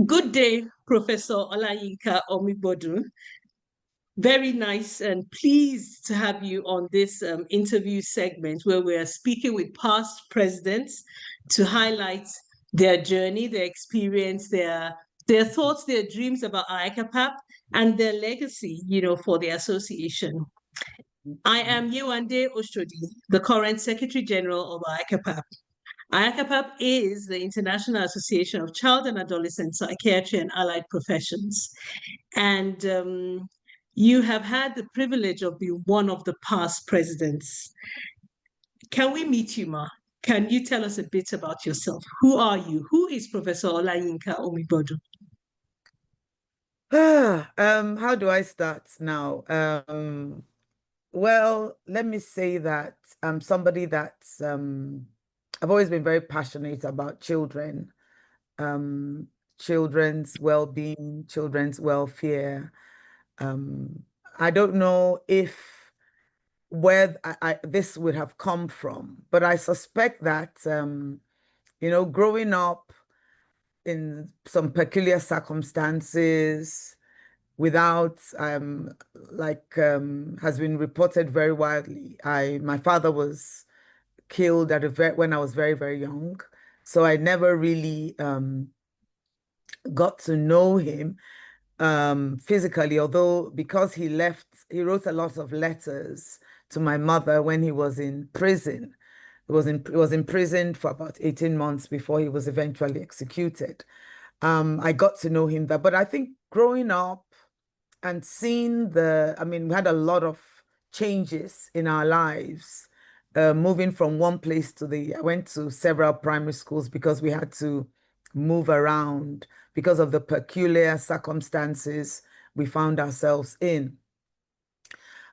Good day, Professor Olayinka Omigbodun. Very nice and pleased to have you on this interview segment where we are speaking with past presidents to highlight their journey, their experience, their thoughts, their dreams about IACAPAP and their legacy, for the association. I am Yewande Oshodi, the current Secretary General of IACAPAP. IACAPAP is the International Association of Child and Adolescent Psychiatry and Allied Professions. And you have had the privilege of being one of the past presidents. Can we meet you, Ma? Can you tell us a bit about yourself? Who are you? Who is Professor Olayinka Omigbodun? How do I start now? Well, let me say that I'm somebody that's I've always been very passionate about children, children's well-being, children's welfare. I don't know if where this would have come from, but I suspect that growing up in some peculiar circumstances without has been reported very widely. My father was killed when I was very, very young. So I never really got to know him physically, although because he wrote a lot of letters to my mother when he was in prison. He was imprisoned for about 18 months before he was eventually executed. I got to know him there, but I think growing up and seeing we had a lot of changes in our lives, moving from one place I went to several primary schools because we had to move around because of the peculiar circumstances we found ourselves in.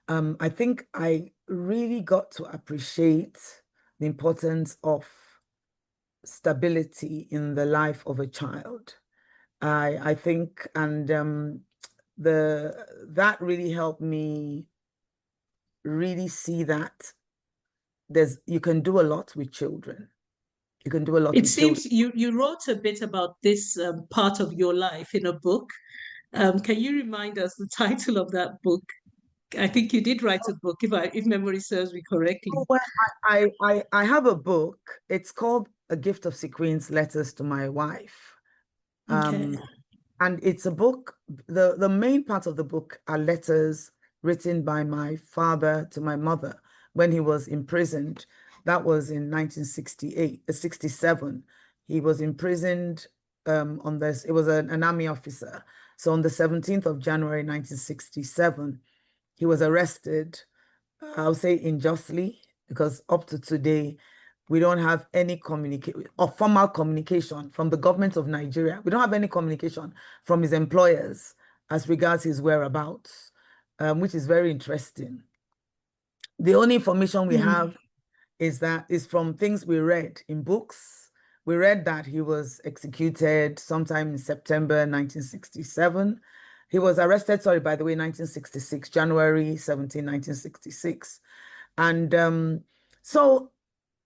I think I really got to appreciate the importance of stability in the life of a child. I think, and that really helped me really see that you can do a lot with children. You can do a lot It with seems children. you wrote a bit about this part of your life in a book. Can you remind us the title of that book? I think you did write a book, if memory serves me correctly. Well, I have a book. It's called A Gift of Sequins, Letters to My Wife. Okay. And it's a book, the main part of the book are letters written by my father to my mother when he was imprisoned. That was in 1967. He was imprisoned on this. It was an army officer. So on the 17th of January, 1967, he was arrested, I would say unjustly, because up to today, we don't have any communication or formal communication from the government of Nigeria. We don't have any communication from his employers as regards his whereabouts, which is very interesting. The only information we have is from things we read in books. We read that he was executed sometime in September 1967. He was arrested, by the way, 1966, January 17, 1966. And so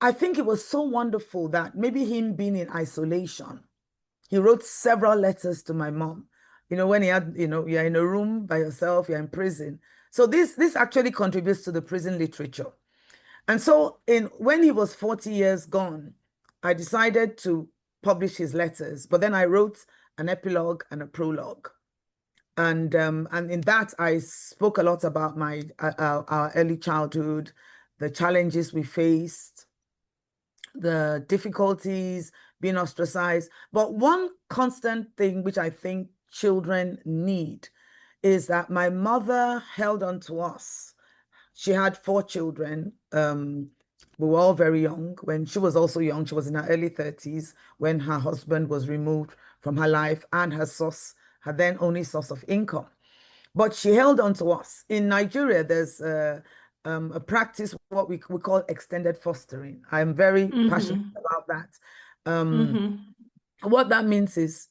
I think it was so wonderful that maybe him being in isolation, he wrote several letters to my mom. When he had, you're in a room by yourself, you're in prison. So this actually contributes to the prison literature. And so when he was 40 years gone, I decided to publish his letters, but then I wrote an epilogue and a prologue. And in that, I spoke a lot about our early childhood, the challenges we faced, the difficulties, being ostracized. But one constant thing which I think children need is that my mother held on to us. She had 4 children. We were all very young. When she was also young, she was in her early 30s when her husband was removed from her life and her then only source of income. But she held on to us. In Nigeria, there's a practice, what we call extended fostering. I'm very passionate about that. What that means is,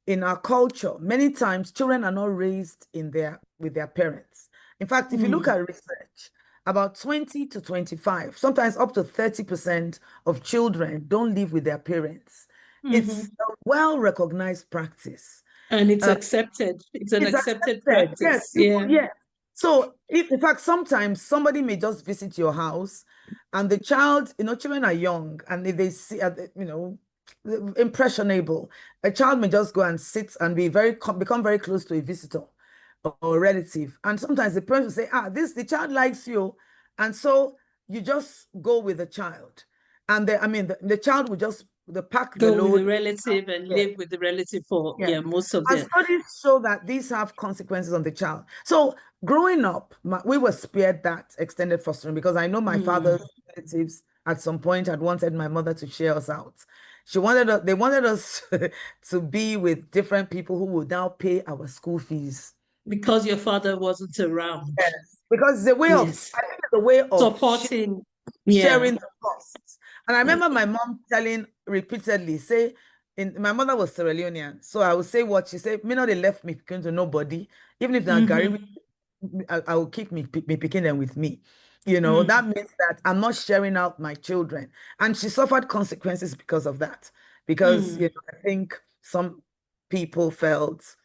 in our culture, many times children are not raised with their parents. In fact, if you look at research, about 20 to 25, sometimes up to 30% of children don't live with their parents. It's a well-recognized practice. And it's Uh, accepted. It's an it's accepted accepted. Yes, practice. Yeah. yeah. So, in fact, sometimes somebody may just visit your house, and the child, children are young, and if they see, impressionable, a child may just go and sit and become very close to a visitor or a relative, and sometimes the parents will say, the child likes you, and so you just go with the child, and the child will just pack the Go with the load. relative and Yeah. live with the relative for Yes. most of And them. studies show that these have consequences on the child. So growing up, we were spared that extended fostering because I know my father's relatives at some point had wanted my mother to share us out. They wanted us to be with different people who would now pay our school fees. Because your father wasn't around. Yes. Because it's a way of, Yes. I think it's a way of Supporting. sharing Yeah. the costs. And I remember my mom telling repeatedly, my mother was Sierra Leonean, so I would say what she said, me know they left me picking to nobody. Even if they're Gary, I will keep me picking them with me. That means that I'm not sharing out my children. And she suffered consequences because of that. Because, I think some people felt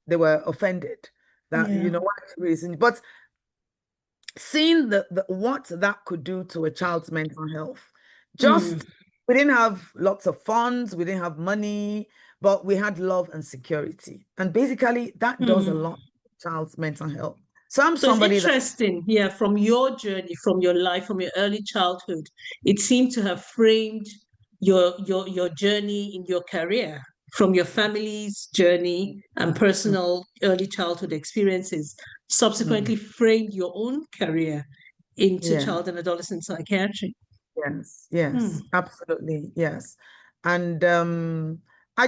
they were offended that, Yeah. one reason. But seeing what that could do to a child's mental health. We didn't have lots of funds, we didn't have money, but we had love and security. And basically, that does a lot to child's mental health. So I'm So it's somebody that, interesting, yeah, from your journey, from your life, from your early childhood, it seemed to have framed your journey in your career, from your family's journey and personal early childhood experiences, subsequently framed your own career into yeah. child and adolescent psychiatry. Yes, absolutely, yes. And I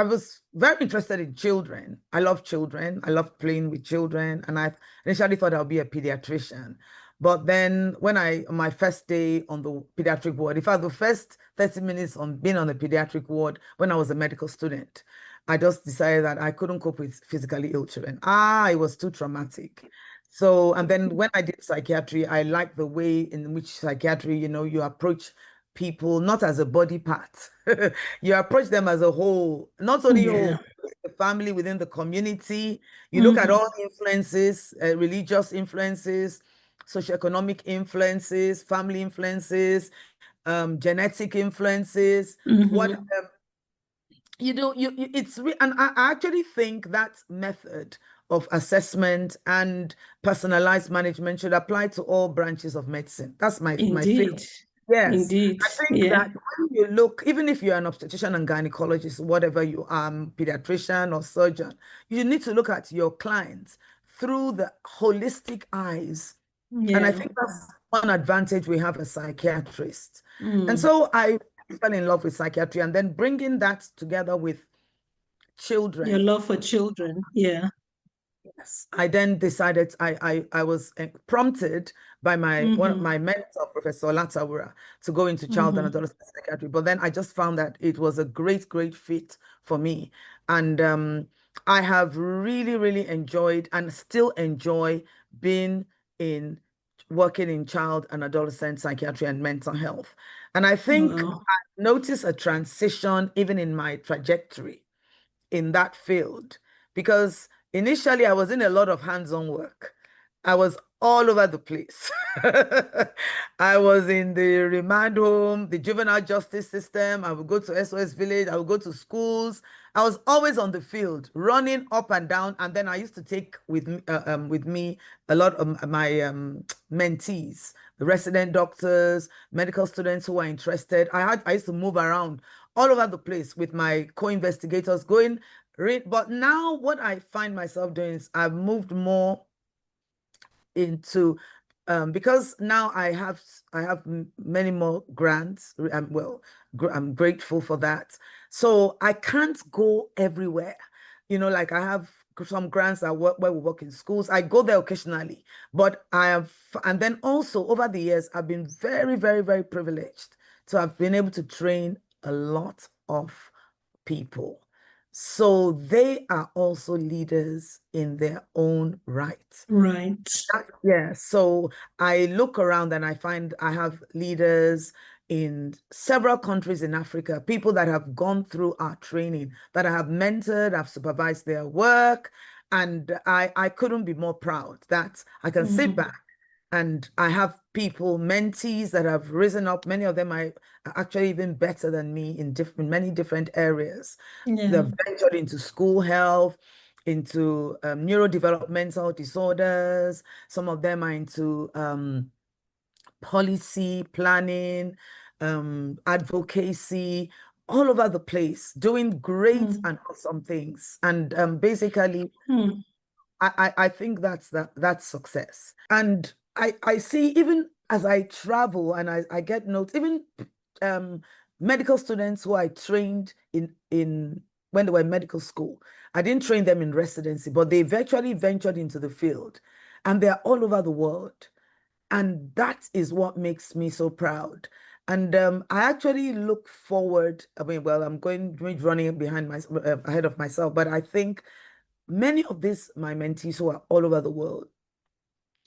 was very interested in children. I love children. I love playing with children. And I initially thought I'll be a pediatrician. But then on my first day on the pediatric ward, in fact, the first 30 minutes on being on the pediatric ward when I was a medical student, I just decided that I couldn't cope with physically ill children. It was too traumatic. So, and then when I did psychiatry, I liked the way in which psychiatry, you approach people not as a body part. You approach them as a whole, not only Yeah. whole, the family within the community. You look at all the influences, religious influences, socioeconomic influences, family influences, genetic influences, what and I actually think that method of assessment and personalized management should apply to all branches of medicine. That's my Indeed. feeling. Yes. Indeed. I think Yeah. that when you look, even if you're an obstetrician and gynecologist, whatever you are, pediatrician or surgeon, you need to look at your clients through the holistic eyes. And I Yeah. think that's one advantage we have as psychiatrists. And Mm. so I fell in love with psychiatry and then bringing that together with Your children. love for children. Yeah. Yes. I then decided I was prompted by one of my mentor, Professor Latawura, to go into child and adolescent psychiatry. But then I just found that it was a great fit for me. And I have really, really enjoyed and still enjoy being in working in child and adolescent psychiatry and mental health. And I think Wow. I noticed a transition even in my trajectory in that field because initially I was in a lot of hands-on work. I was all over the place. I was in the remand home, the juvenile justice system. I would go to SOS Village. I would go to schools. I was always on the field, running up and down. And then I used to take with me a lot of my mentees, the resident doctors, medical students who were interested. I used to move around all over the place with my co-investigators going. But now what I find myself doing is I've moved more into because now I have many more grants. I'm grateful for that. So I can't go everywhere. Like I have some grants that work where we work in schools. I go there occasionally, but and then also over the years, I've been very, very, very privileged. So I've been able to train a lot of people. So they are also leaders in their own right. Right. Yeah, so I look around and I find I have leaders in several countries in Africa, people that have gone through our training, that I have mentored, I've supervised their work, and I couldn't be more proud that I can sit back and I have people, mentees that have risen up. Many of them are actually even better than me in many different areas. They've ventured into school health, into neurodevelopmental disorders. Some of them are into policy, planning, advocacy, all over the place, doing great and awesome things. And basically, I think that's success. And I see, even as I travel and I get notes, even medical students who I trained in when they were in medical school. I didn't train them in residency, but they virtually ventured into the field, and they're all over the world. And that is what makes me so proud. And I actually look forward. I mean, well, I'm running behind ahead of myself, but I think many of my mentees who are all over the world,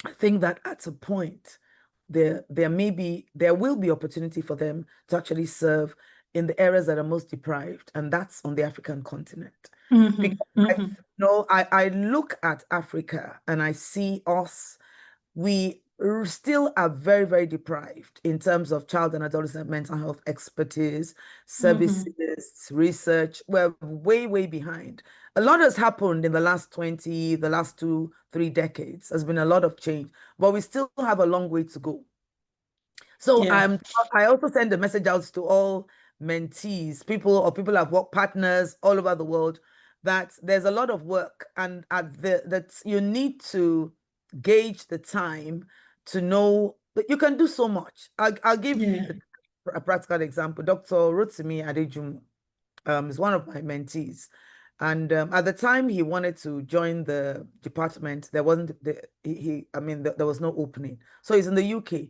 I think that at a point there will be opportunity for them to actually serve in the areas that are most deprived, and that's on the African continent. Because I look at Africa and I see us, we still are very, very deprived in terms of child and adolescent mental health expertise, services, research. We're way, way behind. A lot has happened in the last 2, 3 decades. There's been a lot of change, but we still have a long way to go. So I also send a message out to all mentees, people I've worked, partners all over the world, that there's a lot of work, and that you need to gauge the time to know that you can do so much. I'll give a practical example. Dr. Rotimi Adejum is one of my mentees. And at the time he wanted to join the department, there wasn't there was no opening. So he's in the UK,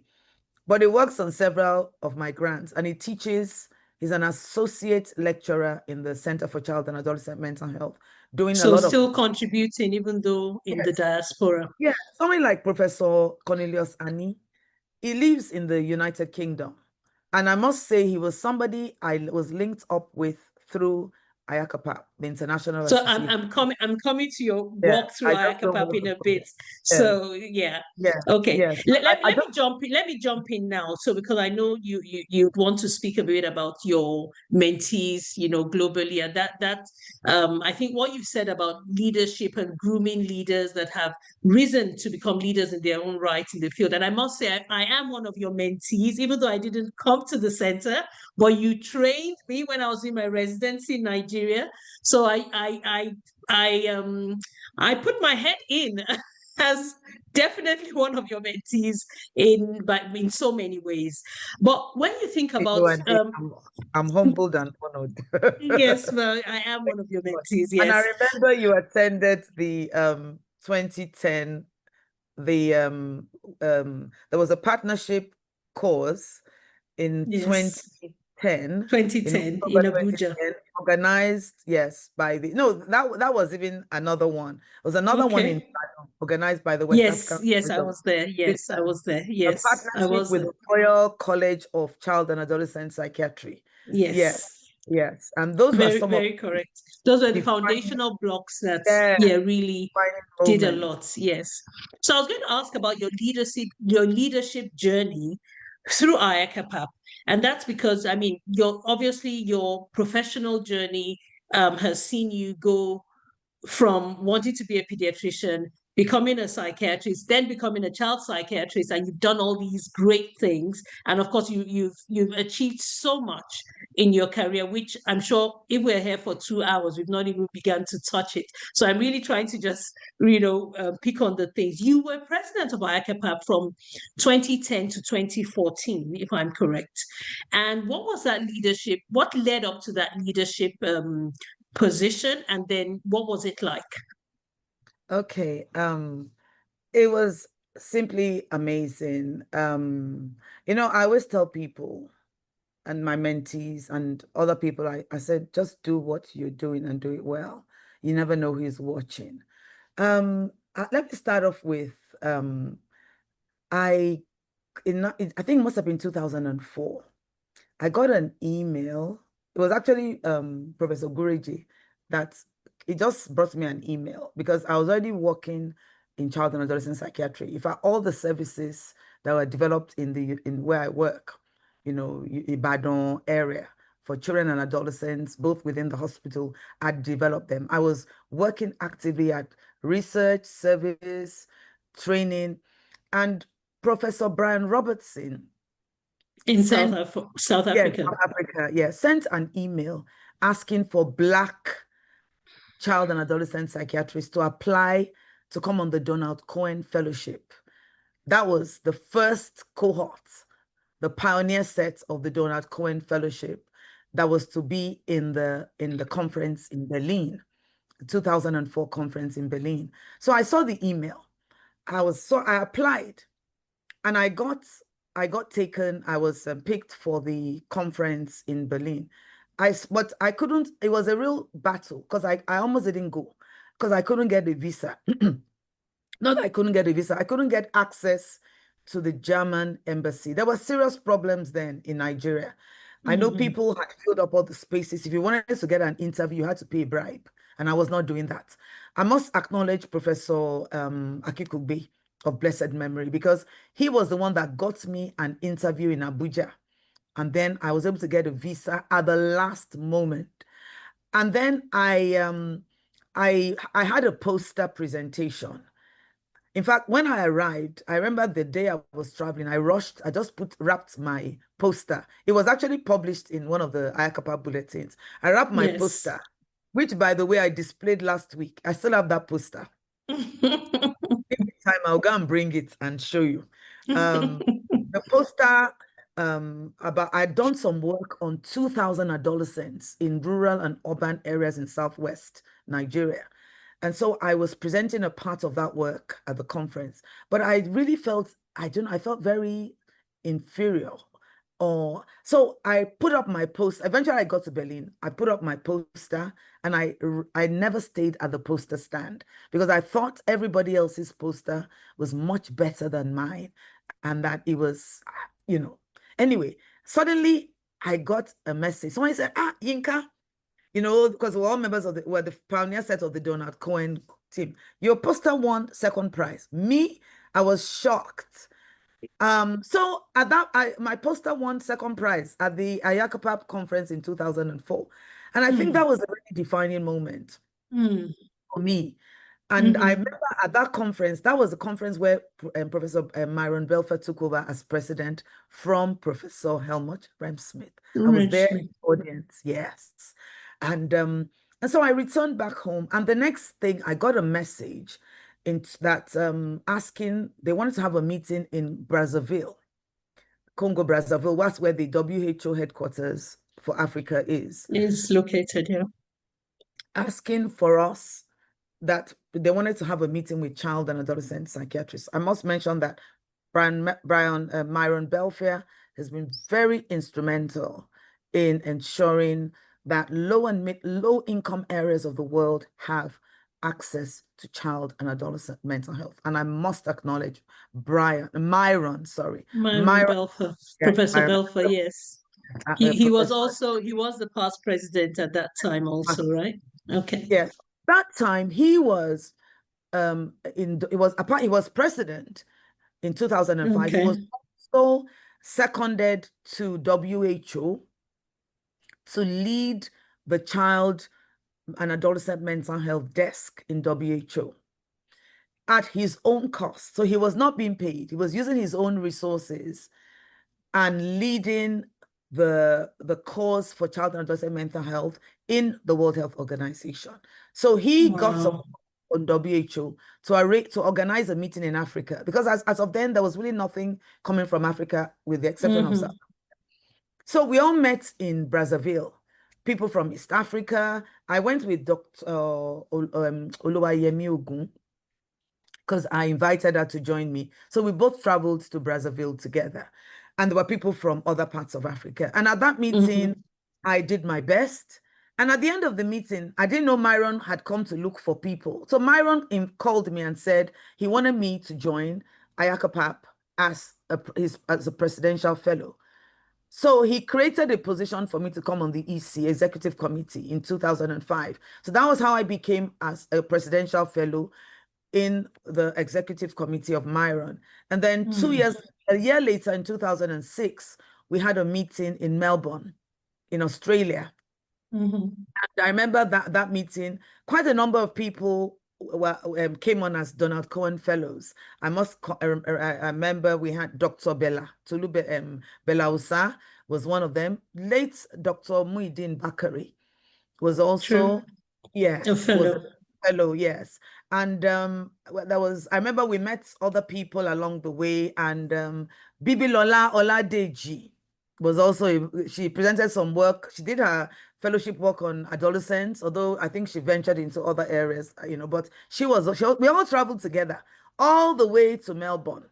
but he works on several of my grants, and he teaches. He's an associate lecturer in the Center for Child and Adolescent Mental Health, doing a lot of still contributing, even though in the diaspora. Yeah, someone like Professor Cornelius Ani, he lives in the United Kingdom. And I must say, he was somebody I was linked up with through IACAPAP, the international So association. I'm coming to your walk through IACAPAP in a bit. So okay. Yes. Let me jump in now. So because I know you want to speak a bit about your mentees, globally, and that I think what you've said about leadership and grooming leaders that have risen to become leaders in their own right in the field. And I must say, I am one of your mentees, even though I didn't come to the center, but you trained me when I was in my residency in Nigeria. So I put my head in as definitely one of your mentees in so many ways. But when you think about I'm humbled and honored. Yes, well, I am one of your mentees. Yes. And I remember you attended the 2010, there was a partnership course in 2010 in Abuja, organized by that was even another one. It was another one organized by the West African I was there. Yes, I was there. Yes, a partnership with the Royal College of Child and Adolescent Psychiatry. Yes, and those were very correct. Those were the foundational blocks that really did a lot. Yes. So I was going to ask about your leadership journey through IACAPAP, and that's because your professional journey has seen you go from wanting to be a pediatrician, becoming a psychiatrist, then becoming a child psychiatrist, and you've done all these great things. And of course, you've achieved so much in your career, which I'm sure if we're here for 2 hours, we've not even begun to touch it. So I'm really trying to just, pick on the things. You were president of IACAPAP from 2010 to 2014, if I'm correct. And what was that leadership? What led up to that leadership position, and then what was it like? Okay, it was simply amazing. I always tell people and my mentees and other people, I said, just do what you're doing and do it well. You never know who's watching. Let me start off with I think it must have been 2004. I got an email. It was actually Professor Gureji that it just brought me an email because I was already working in child and adolescent psychiatry. In fact, all the services that were developed in where I work, Ibadan area for children and adolescents, both within the hospital, I developed them. I was working actively at research, service, training, and Professor Brian Robertson In sent, South yes, Africa. South Africa, yes, sent an email asking for Black child and adolescent psychiatrists to apply to come on the Donald Cohen Fellowship. That was the first cohort, the pioneer set of the Donald Cohen Fellowship that was to be in the conference in Berlin, the 2004 conference in Berlin. So I saw the email. I applied and I got taken. I was picked for the conference in Berlin. But I couldn't. It was a real battle because I almost didn't go because I couldn't get a visa. Not that I couldn't get a visa, I couldn't get access to the German embassy. There were serious problems then in Nigeria. I know people had filled up all the spaces. If you wanted to get an interview, you had to pay a bribe, and I was not doing that. I must acknowledge Professor Akikugbe of blessed memory because he was the one that got me an interview in Abuja. And then I was able to get a visa at the last moment. And then I had a poster presentation. In fact, when I arrived, I remember the day I was traveling, I rushed, I just wrapped my poster. It was actually published in one of the IACAPAP bulletins. I wrapped my poster, which, by the way, I displayed last week. I still have that poster. Every time I'll go and bring it and show you. The poster I'd done some work on 2,000 adolescents in rural and urban areas in Southwest Nigeria. And so I was presenting a part of that work at the conference, but I really felt, I felt very inferior. So I put up my poster. Eventually I got to Berlin. I put up my poster and I never stayed at the poster stand because I thought everybody else's poster was much better than mine and that it was, Anyway, suddenly I got a message. Someone said, Yinka, because we're all members of we're the pioneer set of the Donald Cohen team. Your poster won second prize. Me, I was shocked. So at that, my poster won second prize at the IACAPAP conference in 2004. And I think that was a really defining moment for me. And I remember at that conference, that was the conference where Professor Myron Belfer took over as president from Professor Helmut Remsmith. I was there in the audience, yes. And so I returned back home. And the next thing, I got a message that asking, they wanted to have a meeting in Brazzaville, Congo Brazzaville. That's where the WHO headquarters for Africa is. Is located, yeah. Asking for us that they wanted to have a meeting with child and adolescent psychiatrists. I must mention that Myron Belfer has been very instrumental in ensuring that low income areas of the world have access to child and adolescent mental health. And I must acknowledge Myron Belfer, Professor Belfer, yes. He was the past president at that time also, right? Okay. Yes. That time he was he was president in 2005. Okay. He was also seconded to WHO to lead the child and adolescent mental health desk in WHO at his own cost. So he was not being paid. He was using his own resources and leading the cause for child and adolescent mental health in the World Health Organization. So he got support on WHO to organize a meeting in Africa because as of then, there was really nothing coming from Africa with the exception of South Africa. So we all met in Brazzaville, people from East Africa. I went with Dr. Oluwayemi Ogun because I invited her to join me. So we both traveled to Brazzaville together. And there were people from other parts of Africa. And at that meeting, I did my best. And at the end of the meeting, I didn't know Myron had come to look for people. So Myron called me and said he wanted me to join IACAPAP as a presidential fellow. So he created a position for me to come on the EC, Executive Committee, in 2005. So that was how I became as a presidential fellow in the Executive Committee of Myron. And then a year later, in 2006, we had a meeting in Melbourne, in Australia. And I remember that meeting, quite a number of people came on as Donald Cohen Fellows. I remember we had Dr. Bella, Bella Usa was one of them. Late Dr. Muhyiddin Bakari was also, yes, a fellow. was a fellow, yes. And I remember we met other people along the way, and Bibilola Oladeji was also, she presented some work. She did her fellowship work on adolescents, although I think she ventured into other areas, but we all traveled together all the way to Melbourne.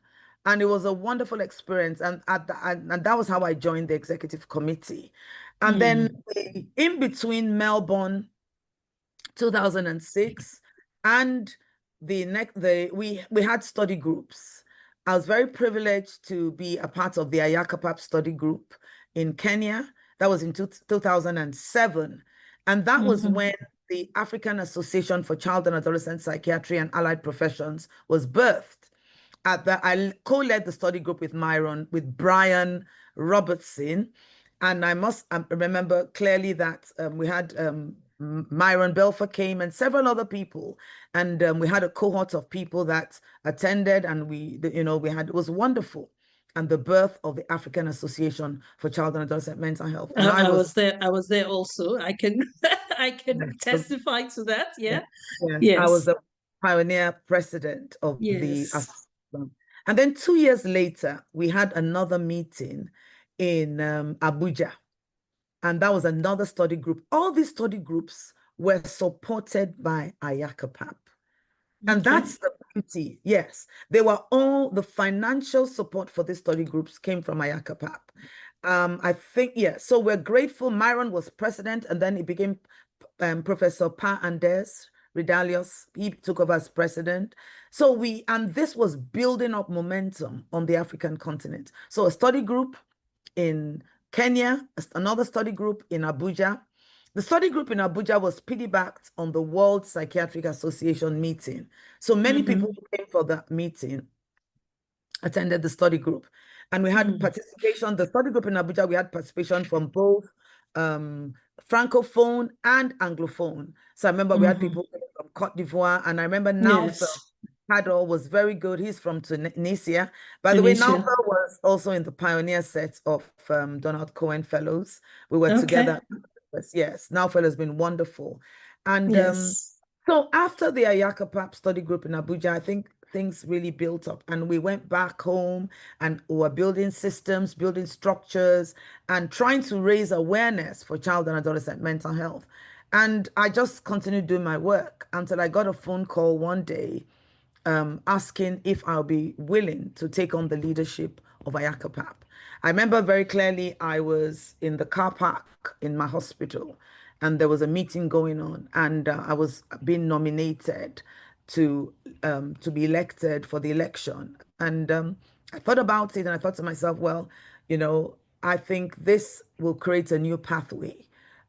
And it was a wonderful experience. And that was how I joined the executive committee. And then in between Melbourne 2006 and we had study groups. I was very privileged to be a part of the IACAPAP study group in Kenya. That was in 2007. And that was when the African Association for Child and Adolescent Psychiatry and Allied Professions was birthed. I co-led the study group with Myron, with Brian Robertson. And I must remember clearly that we had Myron Belfer came and several other people. And we had a cohort of people that attended, and it was wonderful. And the birth of the African Association for Child and Adolescent Mental Health. And I was there also. I can testify to that. Yeah. Yes. I was the pioneer president of the association. And then 2 years later, we had another meeting in Abuja. And that was another study group. All these study groups were supported by IACAPAP. And that's the beauty. Yes, the financial support for these study groups came from IACAPAP. I think, so we're grateful. Myron was president, and then he became Professor Pa Andes Ridalius. He took over as president. And this was building up momentum on the African continent. So a study group in Kenya, another study group in Abuja. The study group in Abuja was piggybacked on the World Psychiatric Association meeting. So many people who came for that meeting attended the study group. And we had participation, the study group in Abuja, we had participation from both Francophone and Anglophone. So I remember we had people from Cote d'Ivoire, and I remember Naufel Hadol was very good. He's from Tunisia. By the way, Naufel was also in the pioneer set of Donald Cohen Fellows. We were together. Yes, Naufel has been wonderful. And so after the IACAPAP study group in Abuja, I think things really built up, and we went back home and we were building systems, building structures, and trying to raise awareness for child and adolescent mental health. And I just continued doing my work until I got a phone call one day asking if I'll be willing to take on the leadership of IACAPAP. I remember very clearly I was in the car park in my hospital, and there was a meeting going on, and I was being nominated to be elected for the election. And I thought about it, and I thought to myself, well, I think this will create a new pathway.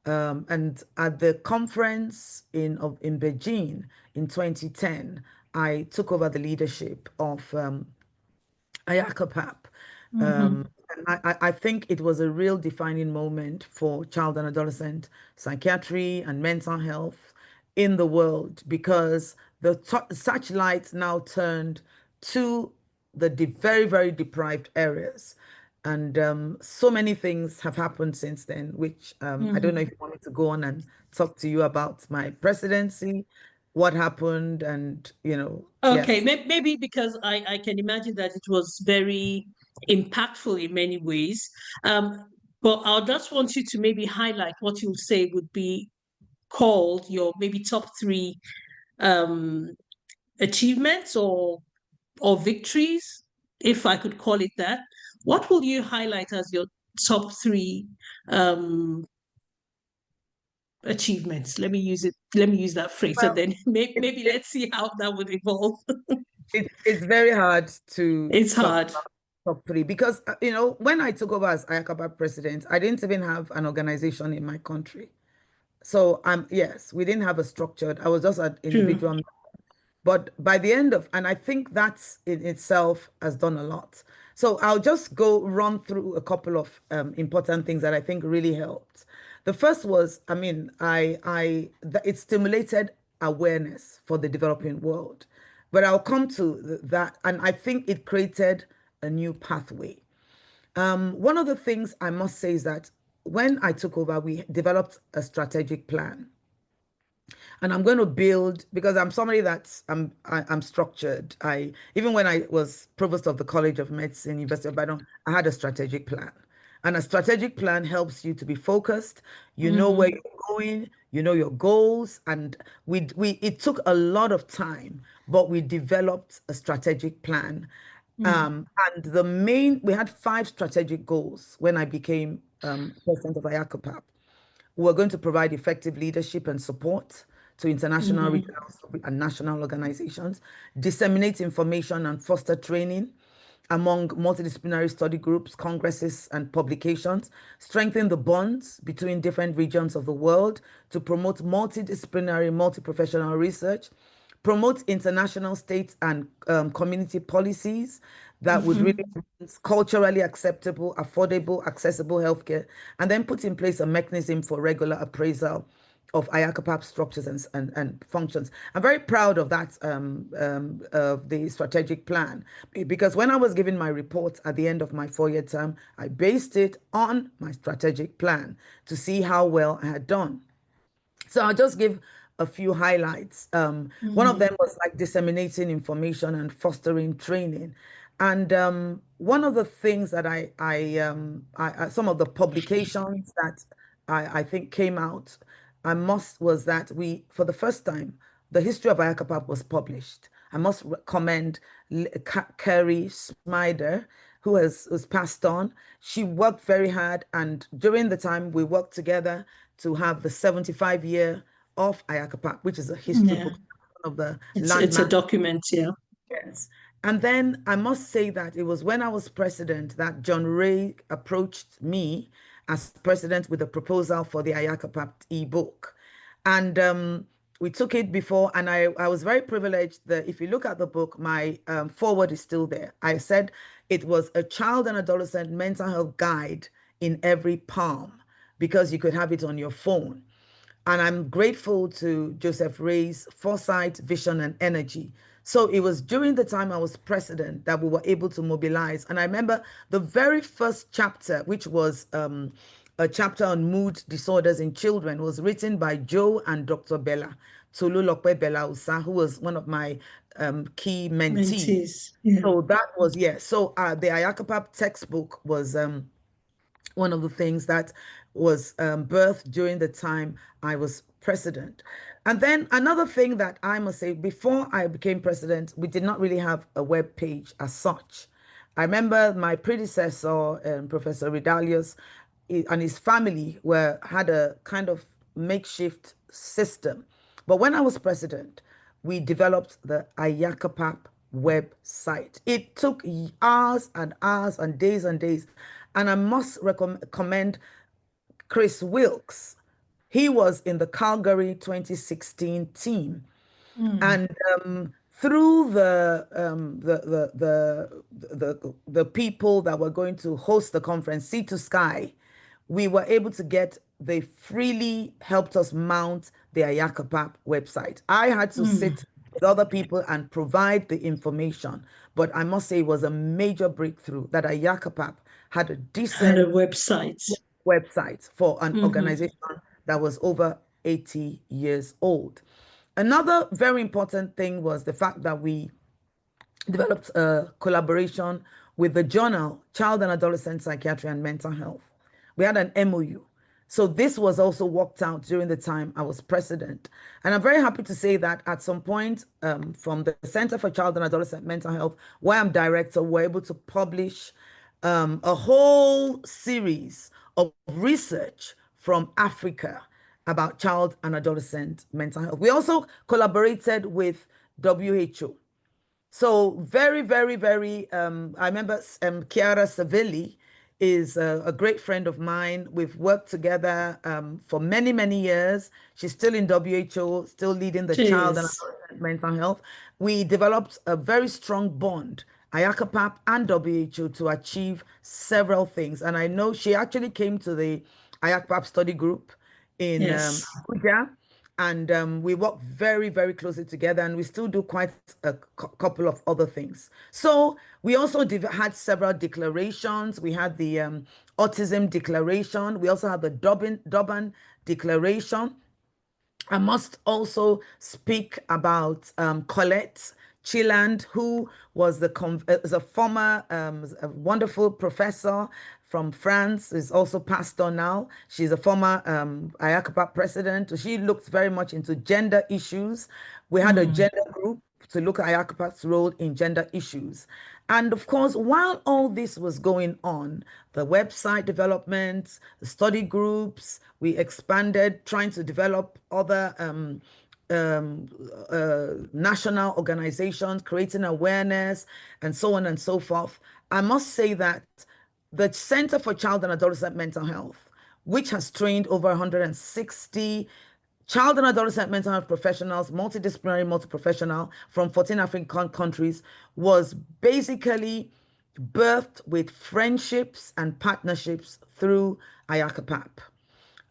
And at the conference in Beijing in 2010, I took over the leadership of IACAPAP. And I think it was a real defining moment for child and adolescent psychiatry and mental health in the world, because the searchlight now turned to the very, very deprived areas. And so many things have happened since then, which I don't know if you want me to go on and talk to you about my presidency, what happened, and Okay, maybe because I can imagine that it was very impactful in many ways. But I just want you to maybe highlight what you say would be called your maybe top 3 achievements or victories, if I could call it that. What will you highlight as your top 3 achievements? Let me use that phrase, and then maybe let's see how that would evolve. It's very hard to. It's hard. top three because when I took over as IACAPAP president, I didn't even have an organization in my country. So yes, we didn't have a structured. I was just an True. individual. But by the end of, and I think that's in itself has done a lot. So I'll just go run through a couple of important things that I think really helped. The first was, I mean, it stimulated awareness for the developing world, but I'll come to that, and I think it created a new pathway. One of the things I must say is that when I took over, we developed a strategic plan, and I'm going to build because I'm somebody that's I'm structured. I even when I was provost of the College of Medicine, University of Ibadan, I had a strategic plan. And a strategic plan helps you to be focused. You know where you're going, you know your goals, and we it took a lot of time, but we developed a strategic plan. And we had 5 strategic goals when I became president of IACAPAP. We're going to provide effective leadership and support to international, regional, and national organizations, disseminate information and foster training among multidisciplinary study groups, congresses, and publications, strengthen the bonds between different regions of the world to promote multidisciplinary, multi-professional research, promote international state and community policies that would really culturally acceptable, affordable, accessible healthcare, and then put in place a mechanism for regular appraisal of IACAPAP structures and functions. I'm very proud of that, of the strategic plan, because when I was giving my report at the end of my 4-year term, I based it on my strategic plan to see how well I had done. So I'll just give a few highlights. One of them was like disseminating information and fostering training. And one of the things that some of the publications that I think came out, was that for the first time, the history of IACAPAP was published. I must commend Carrie Smider, who was passed on. She worked very hard, and during the time we worked together to have the 75-year of IACAPAP, which is a history book of the landmark. It's a document, yeah. Yes. And then I must say that it was when I was president that John Ray approached me as president with a proposal for the IACAPAP e-book. And we took it before, and I was very privileged that if you look at the book, my foreword is still there. I said it was a child and adolescent mental health guide in every palm because you could have it on your phone. And I'm grateful to Joseph Ray's foresight, vision, and energy. So it was during the time I was president that we were able to mobilize. And I remember the very first chapter, which was a chapter on mood disorders in children, was written by Joe and Dr. Bella Tolulokpe Bella Usa, who was one of my key mentees. Yeah. So that was, So the IACAPAP textbook was one of the things that was birthed during the time I was president. And then another thing that I must say, before I became president, we did not really have a web page as such. I remember my predecessor, Professor Ridalius, and his family had a kind of makeshift system. But when I was president, we developed the IACAPAP website. It took hours and hours and days, and I must commend Chris Wilkes. He was in the Calgary 2016 team, and through the people that were going to host the conference, Sea to Sky, we were able to they freely helped us mount the IACAPAP website. I had to sit with other people and provide the information, but I must say it was a major breakthrough that IACAPAP had a decent website for an organization that was over 80 years old. Another very important thing was the fact that we developed a collaboration with the journal Child and Adolescent Psychiatry and Mental Health. We had an MOU. So this was also worked out during the time I was president. And I'm very happy to say that at some point from the Center for Child and Adolescent Mental Health, where I'm director, we're able to publish a whole series of research from Africa about child and adolescent mental health. We also collaborated with WHO So very, very, very, I remember Chiara Savelli is a great friend of mine. We've worked together for many, many years. She's still in WHO, still leading the child and Cheers. adolescent mental health. We developed a very strong bond, IACAPAP and WHO, to achieve several things. And I know she actually came to the IACAPAP study group in Yes. Abuja, and we work very, very closely together, and we still do quite a couple of other things. So we also had several declarations. We had the autism declaration. We also had the Durban declaration. I must also speak about Colette Chiland, who was is a former a wonderful professor from France, is also passed on now. She's a former IACAPAP president. She looked very much into gender issues. We had a gender group to look at IACAPAP's role in gender issues. And of course, while all this was going on, the website development, the study groups, we expanded, trying to develop other national organizations, creating awareness, and so on and so forth. I must say that the Center for Child and Adolescent Mental Health, which has trained over 160 child and adolescent mental health professionals, multidisciplinary, multi-professional from 14 African countries, was basically birthed with friendships and partnerships through IACAPAP.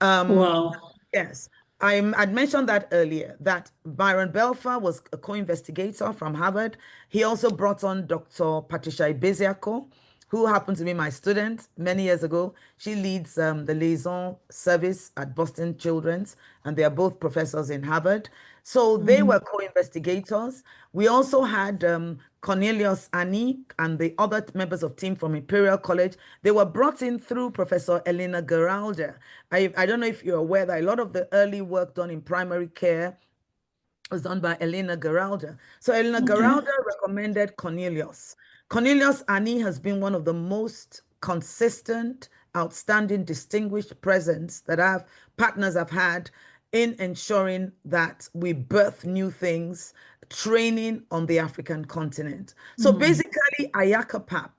Wow. Yes, I'd mentioned that earlier, that Byron Belfer was a co-investigator from Harvard. He also brought on Dr. Patricia Ibeziako, who happened to be my student many years ago. She leads the liaison service at Boston Children's, and they are both professors in Harvard. So they were co-investigators. We also had Cornelius Ani and the other members of team from Imperial College. They were brought in through Professor Elena Geralda. I don't know if you're aware that a lot of the early work done in primary care was done by Elena Geralda. So Elena Geralda recommended Cornelius. Cornelius Ani has been one of the most consistent, outstanding, distinguished presence that partners have had in ensuring that we birth new things, training on the African continent. So basically, IACAPAP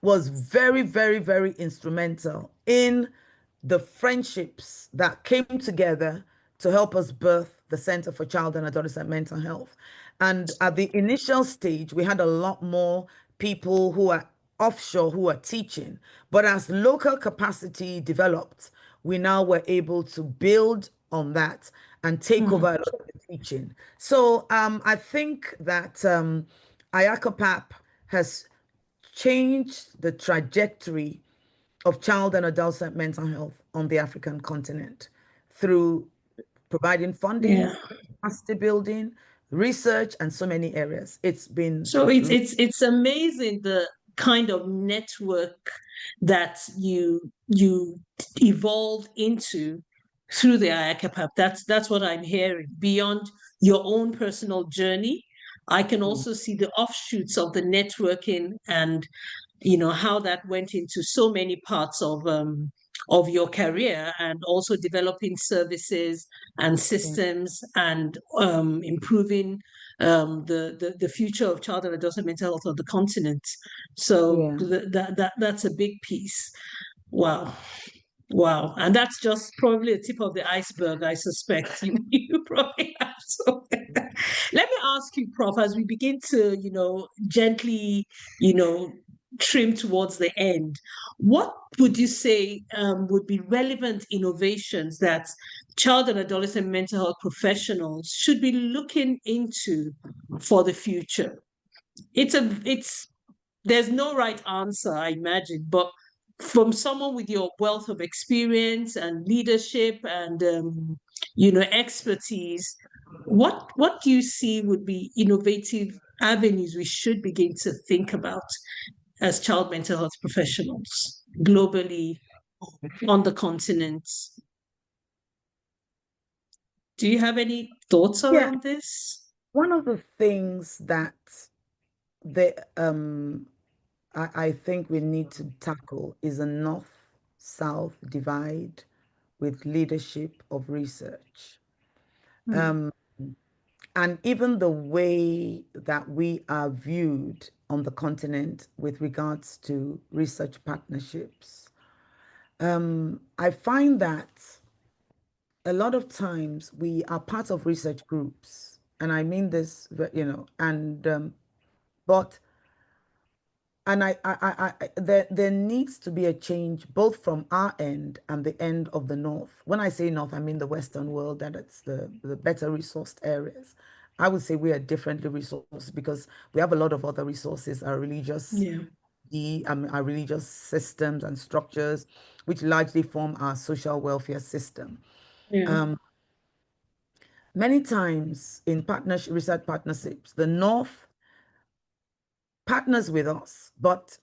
was very, very, very instrumental in the friendships that came together to help us birth the Center for Child and Adolescent Mental Health. And at the initial stage, we had a lot more people who are offshore who are teaching. But as local capacity developed, we now were able to build on that and take over a lot of the teaching. So I think that IACAPAP has changed the trajectory of child and adolescent mental health on the African continent through providing funding, Yeah. capacity building, research, and so many areas. It's been So it's amazing the kind of network that you evolved into through the IACAPAP. That's what I'm hearing. Beyond your own personal journey, I can also see the offshoots of the networking and how that went into so many parts of your career, and also developing services and systems, and improving the future of child and adolescent mental health on the continent. So yeah. that's a big piece. Wow. Wow. And that's just probably the tip of the iceberg, I suspect. You probably have. So let me ask you, Prof, as we begin to, gently, you know, trim towards the end, what would you say would be relevant innovations that child and adolescent mental health professionals should be looking into for the future? It's there's no right answer, I imagine, but from someone with your wealth of experience and leadership and expertise, what do you see would be innovative avenues we should begin to think about as child mental health professionals globally, on the continent? Do you have any thoughts Yeah. around this? One of the things that the I think we need to tackle is a north-south divide with leadership of research. Hmm. and even the way that we are viewed on the continent with regards to research partnerships. I find that a lot of times we are part of research groups, and I mean this, but there needs to be a change both from our end and the end of the North. When I say North, I mean the Western world, that it's the better resourced areas. I would say we are differently resourced because we have a lot of other resources, Yeah. our religious systems and structures, which largely form our social welfare system. Yeah. Many times in research partnerships, the North partners with us, but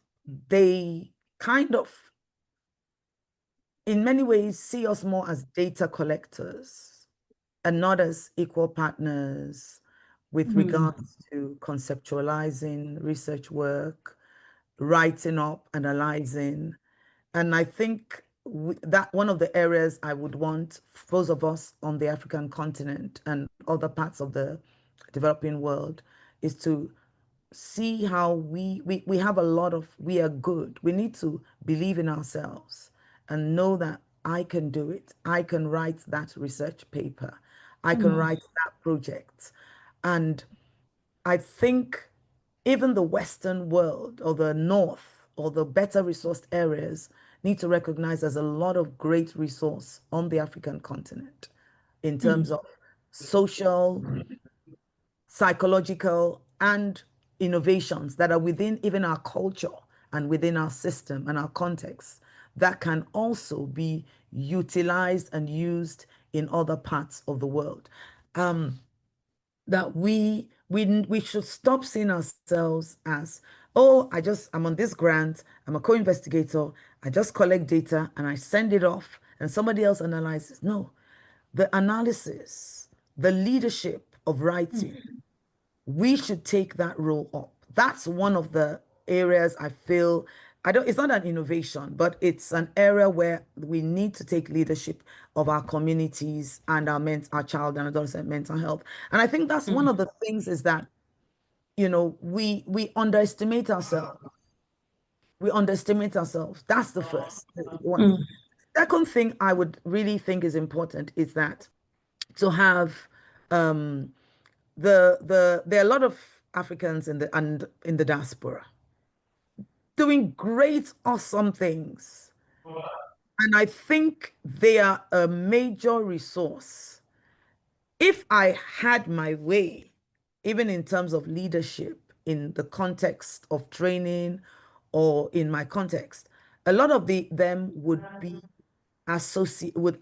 they kind of, in many ways, see us more as data collectors and not as equal partners with regards to conceptualizing research work, writing up, analyzing. And I think that one of the areas I would want those of us on the African continent and other parts of the developing world is to see how we have a lot of, we are good. We need to believe in ourselves and know that I can do it. I can write that research paper. I can write that project. And I think even the Western world or the North or the better resourced areas need to recognize there's a lot of great resource on the African continent in terms of social, psychological, and innovations that are within even our culture and within our system and our context that can also be utilized and used in other parts of the world. That we should stop seeing ourselves as, oh, I'm on this grant, I'm a co-investigator, I just collect data and I send it off and somebody else analyzes. No, the analysis, the leadership of writing, we should take that role up. That's one of the areas I feel it's not an innovation, but it's an area where we need to take leadership of our communities and our child and adolescent mental health. And I think that's one of the things is that, we underestimate ourselves. We underestimate ourselves. That's the first one. Second thing I would really think is important is that to have there are a lot of Africans in the diaspora doing great, awesome things. And I think they are a major resource. If I had my way, even in terms of leadership, in the context of training or in my context, a lot of them would be I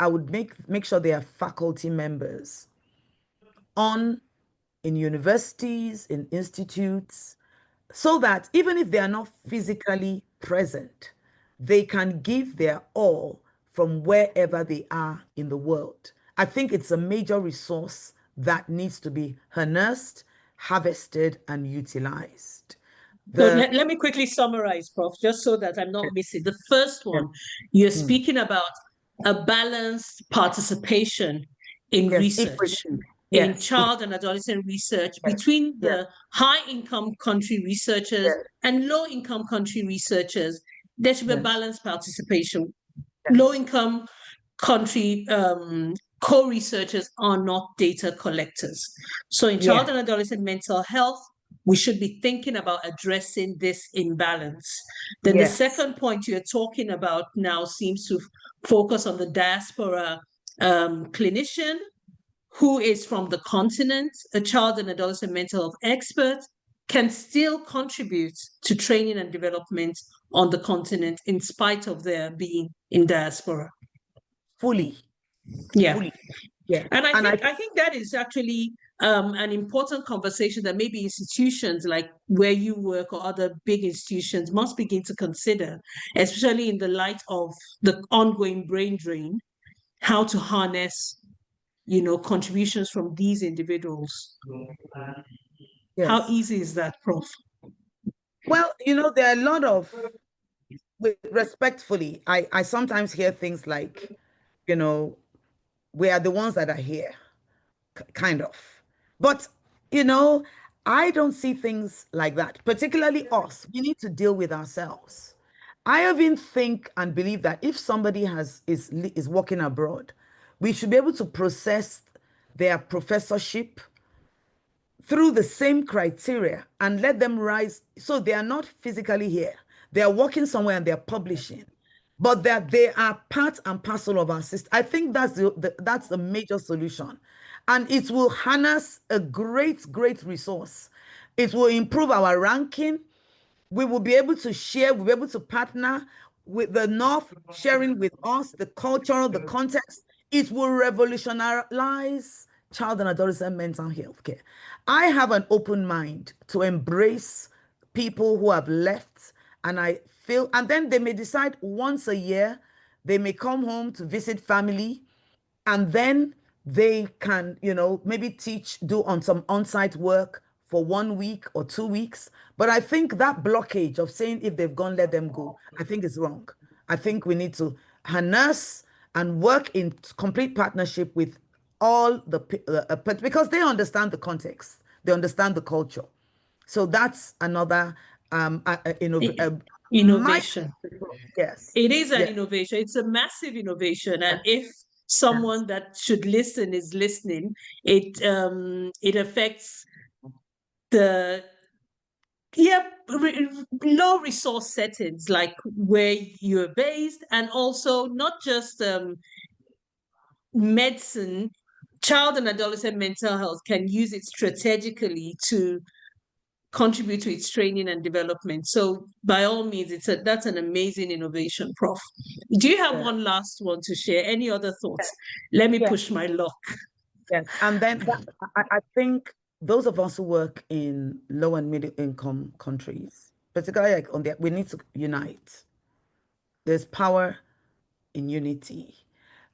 would make sure they are faculty members in universities, in institutes, so that even if they are not physically present, they can give their all from wherever they are in the world. I think it's a major resource that needs to be harnessed, harvested, and utilized. So let me quickly summarize, Prof, just so that I'm not missing. The first one, you're speaking about a balanced participation in research, in child and adolescent research between the high-income country researchers and low-income country researchers. There should be balanced participation. Low-income country co-researchers are not data collectors. So in child and adolescent mental health, we should be thinking about addressing this imbalance. Then the second point you're talking about now seems to focus on the diaspora clinician who is from the continent, a child and adolescent mental health expert, can still contribute to training and development on the continent in spite of their being in diaspora. Fully. Yeah. Fully. Yeah. And I think that is actually an important conversation that maybe institutions like where you work or other big institutions must begin to consider, especially in the light of the ongoing brain drain, how to harness, contributions from these individuals. Yes. How easy is that, Prof? Well, there are a lot of, respectfully, I sometimes hear things like, we are the ones that are here, kind of. But I don't see things like that, particularly us. We need to deal with ourselves. I even think and believe that if somebody is working abroad, we should be able to process their professorship through the same criteria and let them rise. So they are not physically here. They are working somewhere and they're publishing, but that they are part and parcel of our system. I think that's the major solution. And it will harness a great resource. It will improve our ranking. We will be able to share, we'll be able to partner with the North, sharing with us the culture, the context. It will revolutionize child and adolescent mental health care. I have an open mind to embrace people who have left, and I feel, and then they may decide once a year, they may come home to visit family, and then they can, maybe do on some on-site work for 1 week or 2 weeks. But I think that blockage of saying if they've gone, let them go, I think is wrong. I think we need to harness and work in complete partnership with all because they understand the context, they understand the culture. So that's another innovation. Yes. It is an Yeah. innovation. It's a massive innovation. And if someone that should listen is listening, it affects the low resource settings, like where you're based, and also not just medicine. Child and adolescent mental health can use it strategically to contribute to its training and development. So by all means, that's an amazing innovation, Prof. Do you have one last one to share? Any other thoughts? Let me push my luck. Yes, and then I think those of us who work in low and middle income countries, particularly like we need to unite. There's power in unity.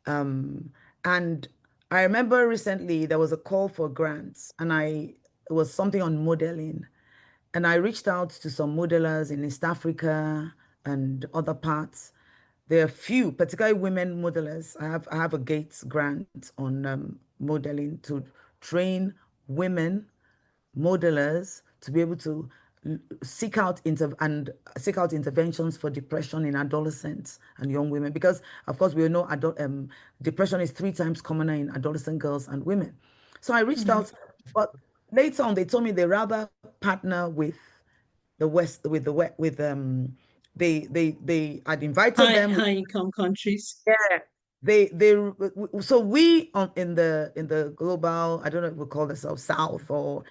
And I remember recently there was a call for grants, and it was something on modeling. And I reached out to some modelers in East Africa and other parts. There are few, particularly women modelers. I have a Gates grant on modeling to train women modelers to be able to seek out interventions for depression in adolescents and young women, because of course we know depression is 3 times commoner in adolescent girls and women. So I reached out, but later on they told me they rather partner with the West, they had invited them high income countries. Yeah, so we in the global, I don't know if we call ourselves South or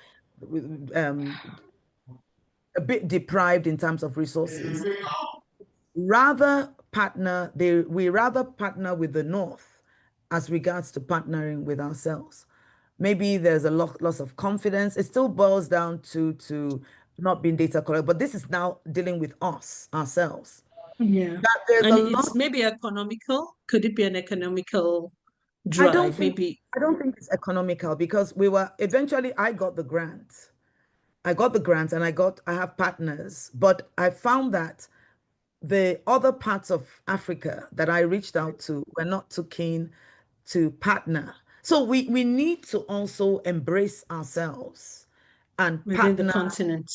a bit deprived in terms of resources, we rather partner with the North as regards to partnering with ourselves. Maybe there's a loss of confidence. It still boils down to not being data collected, but this is now dealing with ourselves. Yeah. That there's And a it's lot. maybe economical. Could it be an economical I don't drive? think Maybe. I don't think it's economical, because I got the grant. And I have partners, but I found that the other parts of Africa that I reached out to were not too keen to partner. So we need to also embrace ourselves and Within the partner, continent.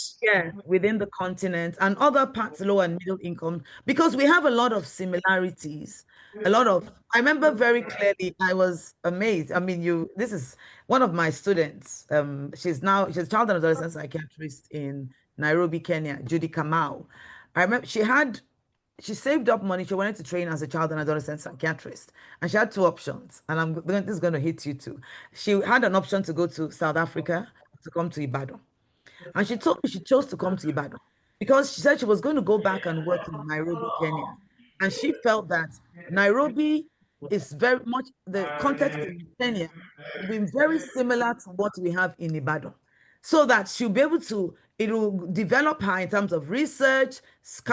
within the continent and other parts, low and middle income, because we have a lot of similarities. I remember very clearly, I was amazed. I mean, this is one of my students. She's a child and adolescent psychiatrist in Nairobi, Kenya, Judy Kamau. I remember she saved up money. She wanted to train as a child and adolescent psychiatrist, and she had 2 options. And this is going to hit you too. She had an option to go to South Africa, to come to Ibadan. And she told me she chose to come to Ibadan because she said she was going to go back and work in Nairobi, Kenya. And she felt that Nairobi is very much, the context in Kenya will be very similar to what we have in Ibadan. So that she'll be able to, it will develop her in terms of research.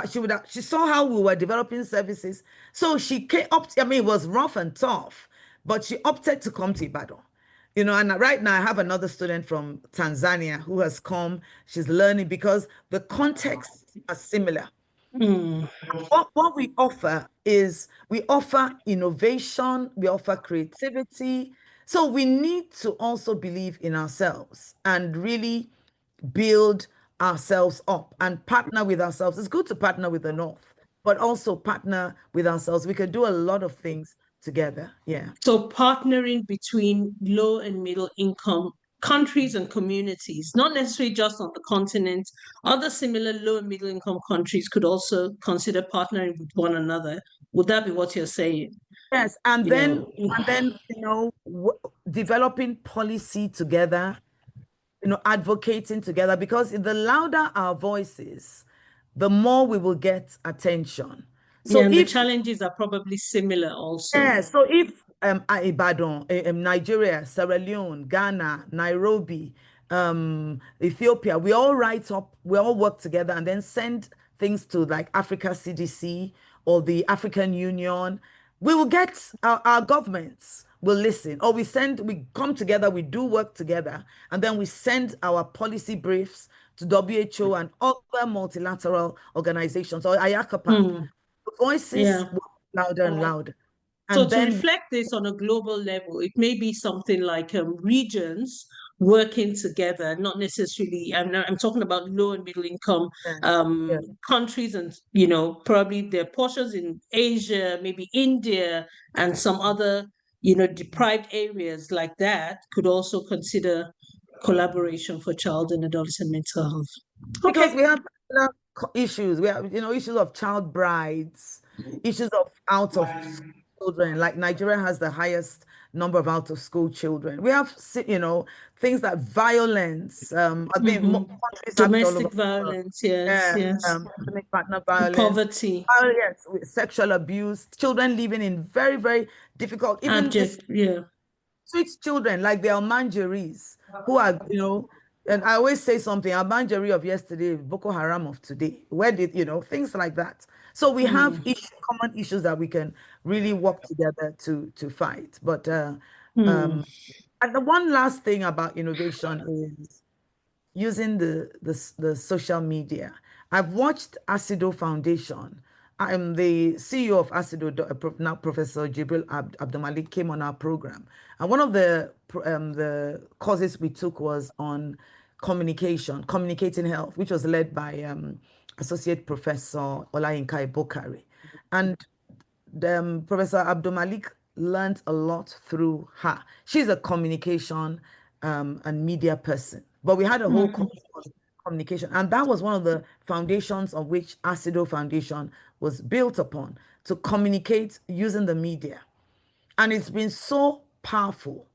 She saw how we were developing services. So she came up, I mean, it was rough and tough, but she opted to come to Ibadan. And right now I have another student from Tanzania who has come. She's learning because the contexts are similar. What we offer is we offer innovation, we offer creativity, So we need to also believe in ourselves and really build ourselves up and partner with ourselves. It's good to partner with the North, but also partner with ourselves. We can do a lot of things together. Yeah. So partnering between low and middle income countries and communities, not necessarily just on the continent, other similar low and middle income countries could also consider partnering with one another. Would that be what you're saying? Yes, You know, developing policy together, advocating together, because the louder our voices, the more we will get attention. yeah, So and the if challenges are probably similar also. Yeah, so if Ibadan, Nigeria, Sierra Leone, Ghana, Nairobi, Ethiopia, we all work together and then send things to like Africa CDC or the African Union, we will get our governments will listen, or we come together, we do work together, and then we send our policy briefs to WHO and other multilateral organizations or IACAPAP. Hmm, The voices yeah. will be louder and louder. So And to then, reflect this on a global level, it may be something like regions working together, not necessarily, I'm talking about low and middle income yeah, yeah, countries and, probably there are portions in Asia, maybe India and some other, deprived areas like that could also consider collaboration for child and adolescent mental health. because Okay. we have issues. We have, issues of child brides, issues of out of school children. Like Nigeria has the highest number of out of school children. We have, things like violence. I think Mhm. countries have it all over Domestic the world. violence, yes, Yeah, yes. intimate partner violence, Poverty. yes, with sexual abuse, children living in very, very difficult, even this Abject, yeah. sweet children like the Almanjaris who are, and I always say something, Almanjari of yesterday, Boko Haram of today. Where did, things like that. So we have Mm, common issues that we can really work together to fight. But mm, and the one last thing about innovation is using the social media. I've watched Acido Foundation. I am the CEO of Acido, now Professor Jibril Abdulmalik came on our program. And one of the courses we took was on communicating health, which was led by Associate Professor Olayinka Omigbodun. And Professor Abdul Malik learned a lot through her. She's a communication and media person, but we had a whole mm. course on communication, and that was one of the foundations of which Acido Foundation was built upon to communicate using the media, and it's been so powerful.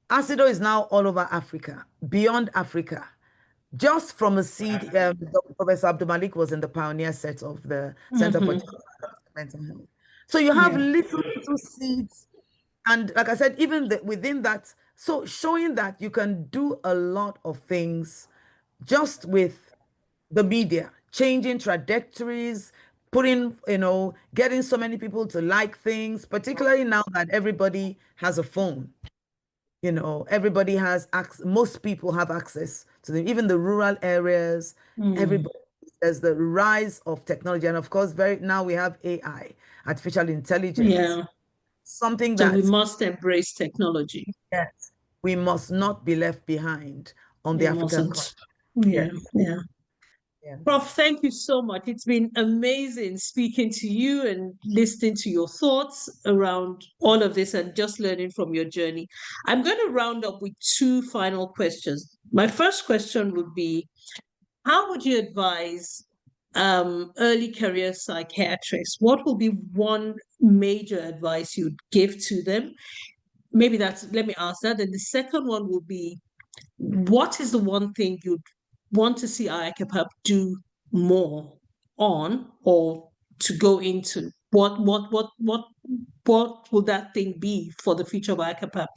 Acido is now all over Africa, beyond Africa. Just from a seed, Professor Abdul Malik was in the pioneer set of the Center for Mhm. Mental Health. So you have Yeah. little seeds, and like I said, even within that, so showing that you can do a lot of things just with the media, changing trajectories, getting so many people to like things, particularly now that everybody has a phone. Everybody has access, most people have access to them, even the rural areas, Mm. everybody. There's the rise of technology. And of course, now we have AI, artificial intelligence, Yeah. something So we that, must embrace technology. yes, we must not be left behind on the We African continent. mustn't. Yeah. Yes, Yeah. yes. Prof, thank you so much. It's been amazing speaking to you and listening to your thoughts around all of this and just learning from your journey. I'm going to round up with two final questions. My first question would be, how would you advise early career psychiatrists? What will be one major advice you'd give to them? Let me ask that. And the second one will be, what is the one thing you'd want to see IACAPAP do more on or to go into? What will that thing be for the future of IACAPAP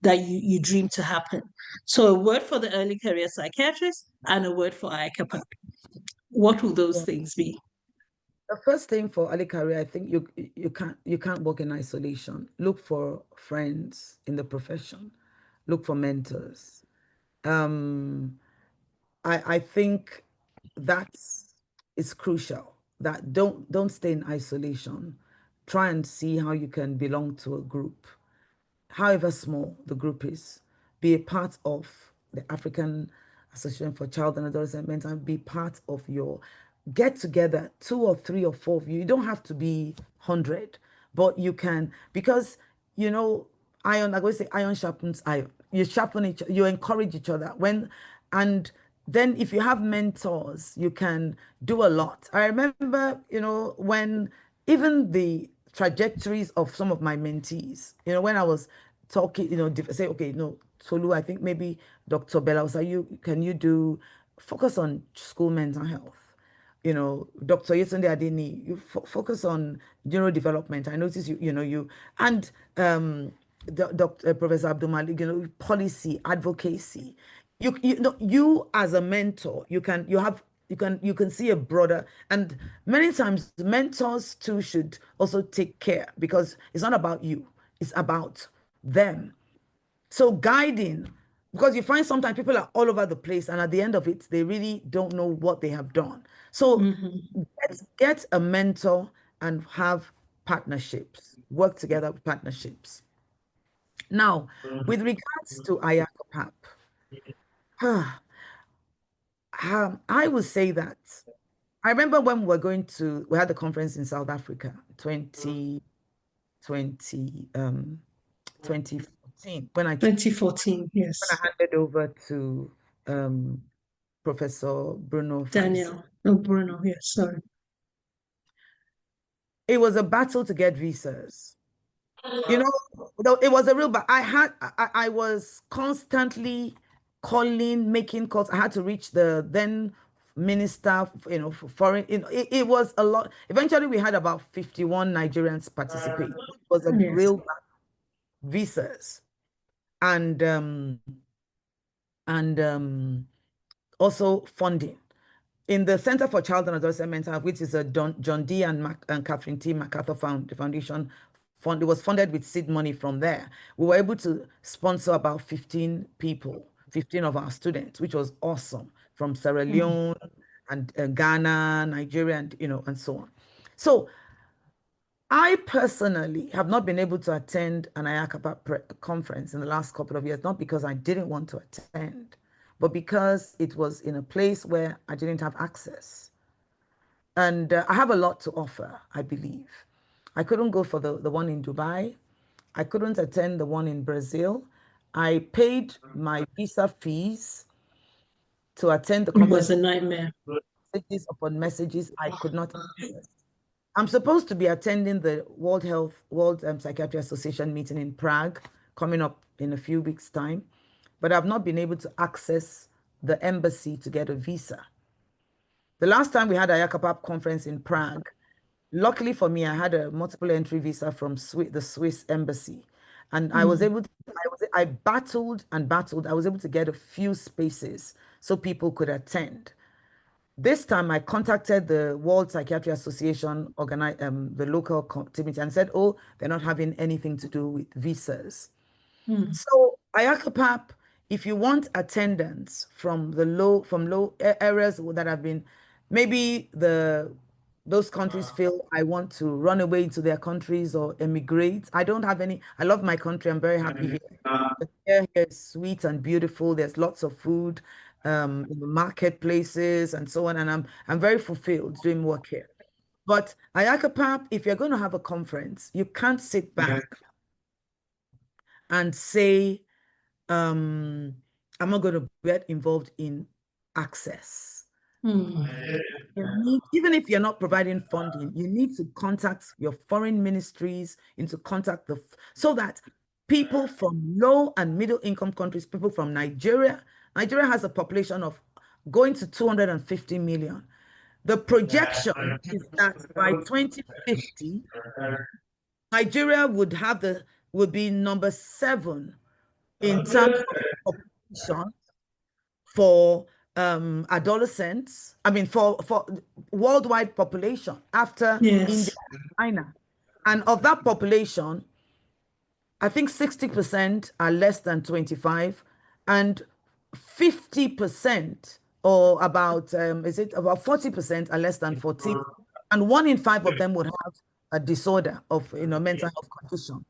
that you dream to happen? So a word for the early career psychiatrist and a word for IACAPAP. What will those Yeah. things be? The first thing for early career, I think you can't work in isolation. Look for friends in the profession. Look for mentors. Um, I think that's is crucial. That don't stay in isolation. Try and see how you can belong to a group. however small the group is, be a part of the African Association for Child and Adolescent Mental Health, be part of your get together, 2 or 3 or 4 of you. You don't have to be 100, but you can, because, iron, I always say iron sharpens iron. You sharpen each, you encourage each other. And then if you have mentors, you can do a lot. I remember, when even the trajectories of some of my mentees, when I was talking, say, okay, no, Tolu, I think maybe Dr. Bella, can you do focus on school mental health? Dr. Yetunde Adeni, you focus on neurodevelopment. I notice and Dr. Professor Abdul Malik, policy, advocacy. You as a mentor, you can see a broader, and many times mentors too should also take care, because it's not about you, it's about them. So guiding, because you find sometimes people are all over the place, and at the end of it, they really don't know what they have done. So get a mentor and have partnerships, work together with partnerships. Now, with regards to IACAPAP, I would say that I remember when we had the conference in South Africa, 2014, when I 2014, when I yes. handed over to Professor Bruno Fabisi. Daniel. No, Bruno, yes, sorry. It was a battle to get visas. Though it was a real, but I was constantly calling, making calls. I had to reach the then minister, for foreign. It was a lot. Eventually, we had about 51 Nigerians participate. It was a Yes. real visas, and also funding. In the Center for Child and Adolescent Mental Health, which is a John D. and Catherine T. MacArthur Foundation fund, it was funded with seed money from there. We were able to sponsor about 15 people, 15 of our students, which was awesome, from Sierra Leone and Ghana, Nigeria, and so on. So I personally have not been able to attend an IACAPAP conference in the last couple of years, not because I didn't want to attend, but because it was in a place where I didn't have access. And I have a lot to offer, I believe. I couldn't go for the one in Dubai. I couldn't attend the one in Brazil. I paid my visa fees to attend the It was conference. a nightmare. Messages upon messages I could not access. I'm supposed to be attending the World Psychiatry Association meeting in Prague coming up in a few weeks' time, but I've not been able to access the embassy to get a visa. The last time we had a IACAPAP conference in Prague, luckily for me, I had a multiple entry visa from the Swiss embassy, and I was able to. I battled and battled. I was able to get a few spaces so people could attend. This time I contacted the World Psychiatry Association, the local committee, and said, oh, they're not having anything to do with visas. So IACAPAP, if you want attendance from low areas that have been, maybe those countries feel I want to run away into their countries or emigrate. I don't have any. I love my country. I'm very happy here. The air here is sweet and beautiful. There's lots of food in the marketplaces and so on, and I'm very fulfilled doing work here. But IACAPAP, if you're going to have a conference, you can't sit back and say, I'm not going to get involved in access. Even if you're not providing funding, you need to contact your foreign ministries, into contact so that people from low and middle income countries, people from Nigeria has a population of going to 250 million. The projection is that by 2050, Nigeria would be number 7 in terms of population for adolescents. I mean, for worldwide population after India and China. And of that population, I think 60% are less than 25, and 50% or about is it about 40% are less than 14, and 1 in 5 of them would have a disorder of mental health condition.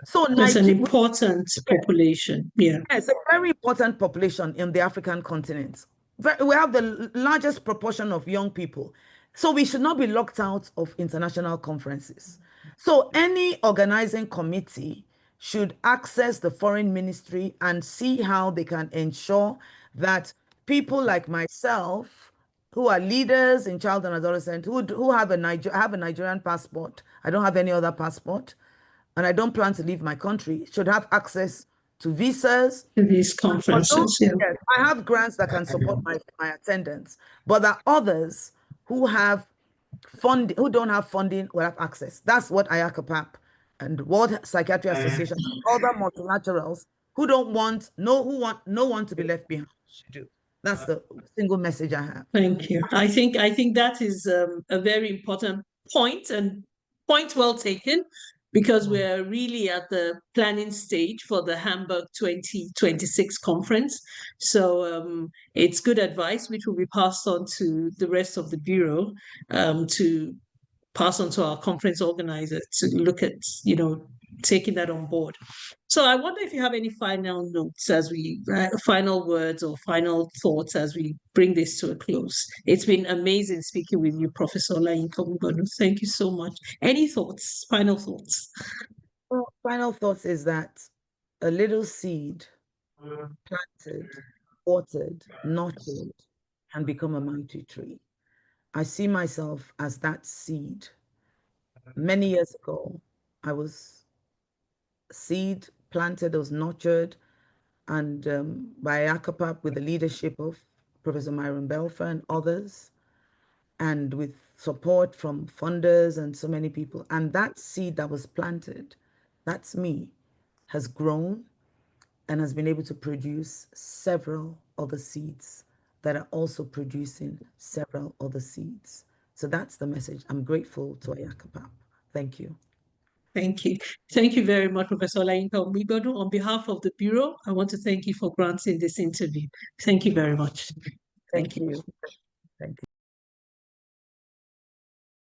So That's an Nigeria, important population. Yeah. it's a very important population in the African continent. We have the largest proportion of young people. So we should not be locked out of international conferences. So any organizing committee should access the foreign ministry and see how they can ensure that people like myself, who are leaders in child and adolescent, who have a Nigerian passport, I don't have any other passport, and I don't plan to leave my country, should have access to visas. To these Although, conferences. Yeah. yes, I have grants that can support my attendance, but there are others who have funding, who don't have funding, will have access. That's what IACAPAP and World Psychiatry Association, other multilaterals who don't want no one to be left behind should do. That's the single message I have. Thank you. I think that is a very important point, and point well taken, because we're really at the planning stage for the Hamburg 2026 conference. So it's good advice, which will be passed on to the rest of the Bureau, to pass on to our conference organizer to look at, taking that on board. So I wonder if you have any final notes as we, final words or final thoughts as we bring this to a close. It's been amazing speaking with you, Professor Olayinka Omigbodun. Thank you so much. Any thoughts, final thoughts? Well, final thoughts is that a little seed planted, watered, nurtured, can become a mighty tree. I see myself as that seed. Many years ago, I was a seed planted, was nurtured, and by IACAPAP with the leadership of Professor Myron Belfer and others, and with support from funders and so many people. And that seed that was planted, that's me, has grown and has been able to produce several other seeds that are also producing several other seeds. So that's the message. I'm grateful to IACAPAP. Thank you. Thank you. Thank you very much, Professor Olayinka Omigbodun. On behalf of the Bureau, I want to thank you for granting this interview. Thank you very much. Thank you.